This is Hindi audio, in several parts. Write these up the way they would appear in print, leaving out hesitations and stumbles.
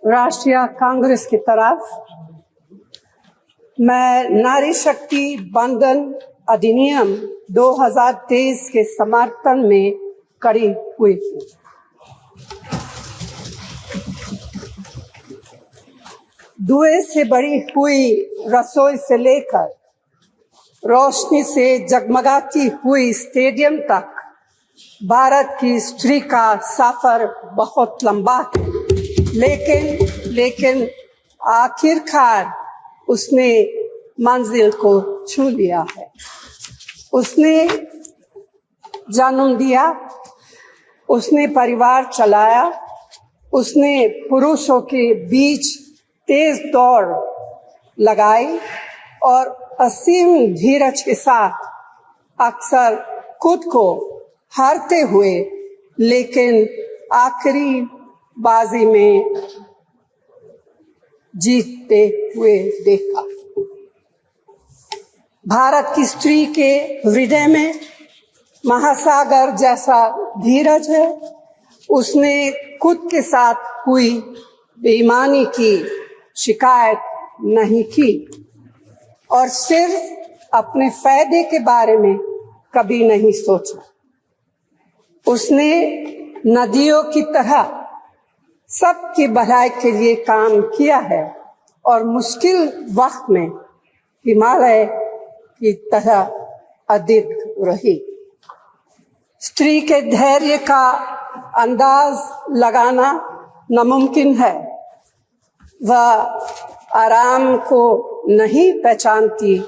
राष्ट्रीय कांग्रेस की तरफ मैं नारी शक्ति बंधन अधिनियम 2023 के समर्थन में खड़ी हुई हूँ। धुएं से भरी हुई रसोई से लेकर रोशनी से जगमगाती हुई स्टेडियम तक भारत की स्त्री का सफर बहुत लंबा है, लेकिन आखिरकार उसने मंजिल को छू लिया है। उसने जन्म दिया, उसने परिवार चलाया, उसने पुरुषों के बीच तेज दौड़ लगाई और असीम धीरज के साथ अक्सर खुद को हारते हुए लेकिन आखिरी बाजी में जीतते हुए देखा। भारत की स्त्री के हृदय में महासागर जैसा धीरज है। उसने खुद के साथ हुई बेईमानी की शिकायत नहीं की और सिर्फ अपने फायदे के बारे में कभी नहीं सोचा। उसने नदियों की तरह सबकी भलाई के लिए काम किया है और मुश्किल वक्त में हिमालय की तरह अडिग रही। स्त्री के धैर्य का अंदाज लगाना नामुमकिन है। वह आराम को नहीं पहचानती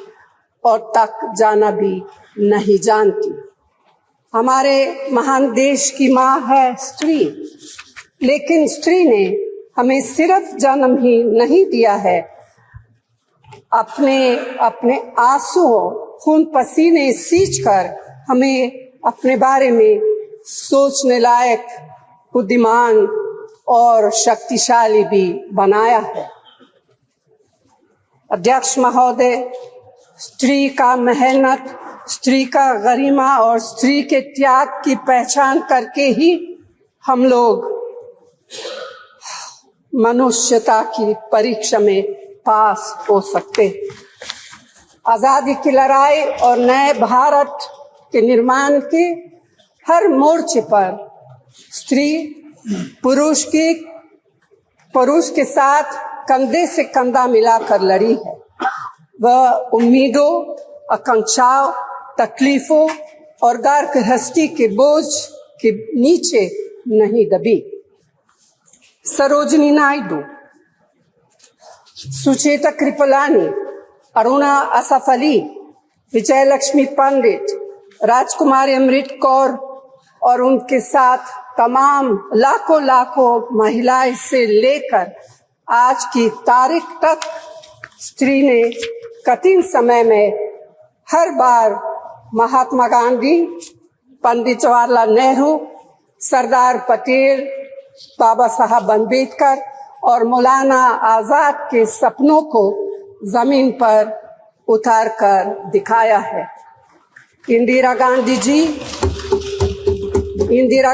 और तक जाना भी नहीं जानती। हमारे महान देश की माँ है स्त्री, लेकिन स्त्री ने हमें सिर्फ जन्म ही नहीं दिया है, अपने आंसुओं खून पसीने सींचकर हमें अपने बारे में सोचने लायक, बुद्धिमान और शक्तिशाली भी बनाया है। अध्यक्ष महोदय, स्त्री का मेहनत, स्त्री का गरिमा और स्त्री के त्याग की पहचान करके ही हम लोग मनुष्यता की परीक्षा में पास हो सकते। आजादी की लड़ाई और नए भारत के निर्माण के हर मोर्चे पर स्त्री पुरुष के साथ कंधे से कंधा मिलाकर लड़ी है। वह उम्मीदों, आकांक्षाओं, तकलीफों और घर गृहस्थी के बोझ के नीचे नहीं दबी। सरोजिनी नायडू, सुचेता कृपलानी, अरुणा असफ अली, विजयलक्ष्मी पंडित, राजकुमारी अमृत कौर और उनके साथ तमाम लाखों महिलाएं से लेकर आज की तारीख तक स्त्री ने कठिन समय में हर बार महात्मा गांधी, पंडित जवाहरलाल नेहरू, सरदार पटेल, बाबा साहब अम्बेडकर और मौलाना आजाद के सपनों को जमीन पर उतार कर दिखाया है। इंदिरा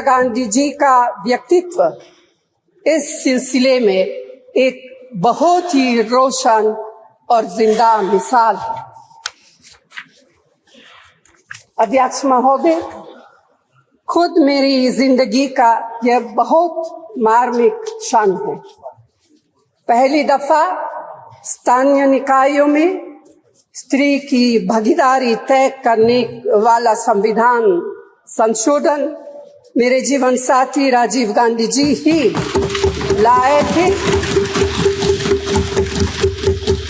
गांधी जी का व्यक्तित्व इस सिलसिले में एक बहुत ही रोशन और जिंदा मिसाल है। अध्यक्ष महोदय, खुद मेरी जिंदगी का यह बहुत मार्मिक क्षण है। पहली दफा स्थानीय निकायों में स्त्री की भागीदारी तय करने वाला संविधान संशोधन मेरे जीवन साथी राजीव गांधी जी ही लाए थे।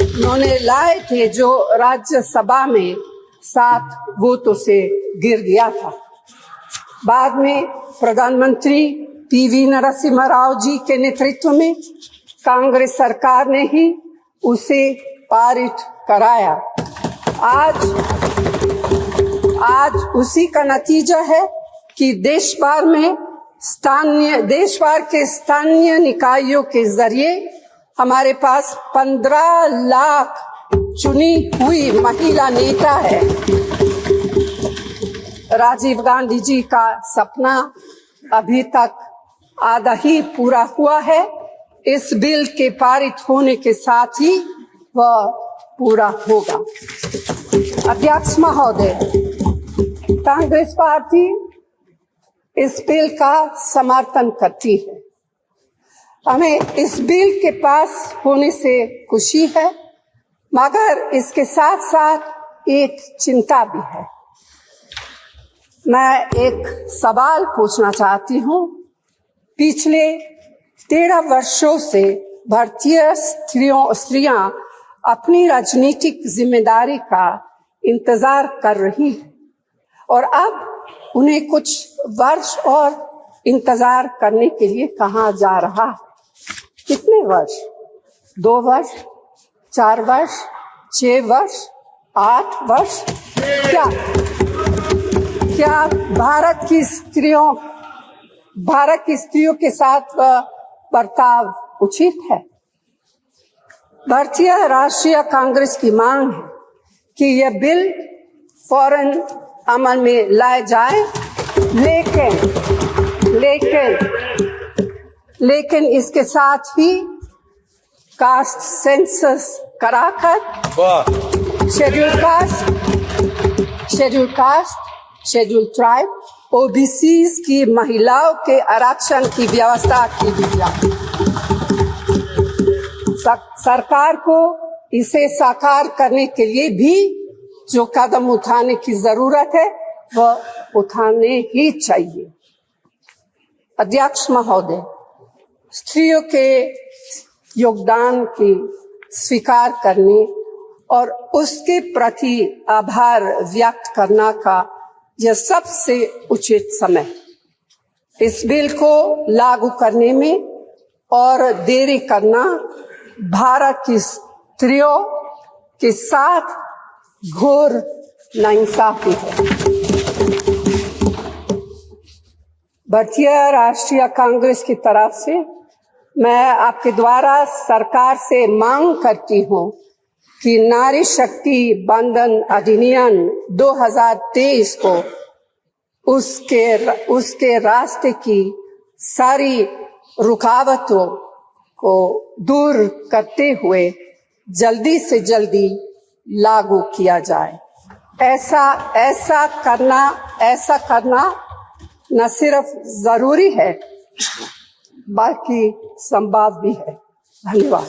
उन्होंने लाए थे जो राज्यसभा में 7 वोटों से गिर गया था। बाद में प्रधानमंत्री पीवी नरसिम्हा राव जी के नेतृत्व में कांग्रेस सरकार ने ही उसे पारित कराया। आज उसी का नतीजा है कि देश भर के स्थानीय निकायों के जरिए हमारे पास 15 लाख चुनी हुई महिला नेता है। राजीव गांधी जी का सपना अभी तक आधा ही पूरा हुआ है। इस बिल के पारित होने के साथ ही वह पूरा होगा। अध्यक्ष महोदय, कांग्रेस पार्टी इस बिल का समर्थन करती है। हमें इस बिल के पास होने से खुशी है, मगर इसके साथ साथ एक चिंता भी है। मैं एक सवाल पूछना चाहती हूँ। पिछले 13 वर्षों से भारतीय स्त्रियां अपनी राजनीतिक जिम्मेदारी का इंतजार कर रही हैं और अब उन्हें कुछ वर्ष और इंतजार करने के लिए कहा जा रहा है। कितने वर्ष? 2 वर्ष, 4 वर्ष, 6 वर्ष, 8 वर्ष? क्या भारत की स्त्रियों के साथ बर्ताव उचित है? भारतीय राष्ट्रीय कांग्रेस की मांग है कि यह बिल फौरन अमल में लाया जाए, लेकिन इसके साथ ही कास्ट सेंसस कराकर schedule caste, schedule tribe, OBCs की महिलाओं के आरक्षण की व्यवस्था की जाए। सरकार को इसे साकार करने के लिए भी जो कदम उठाने की जरूरत है वह उठाने ही चाहिए। अध्यक्ष महोदय, स्त्रियों के योगदान की स्वीकार करने और उसके प्रति आभार व्यक्त करना का यह सबसे उचित समय। इस बिल को लागू करने में और देरी करना भारत की स्त्रियों के साथ घोर नाइंसाफी है। भारतीय राष्ट्रीय कांग्रेस की तरफ से मैं आपके द्वारा सरकार से मांग करती हूँ कि नारी शक्ति बंधन अधिनियम 2023 को उसके रास्ते की सारी रुकावटों को दूर करते हुए जल्दी से जल्दी लागू किया जाए। ऐसा करना न सिर्फ जरूरी है बल्कि संभव भी है। धन्यवाद।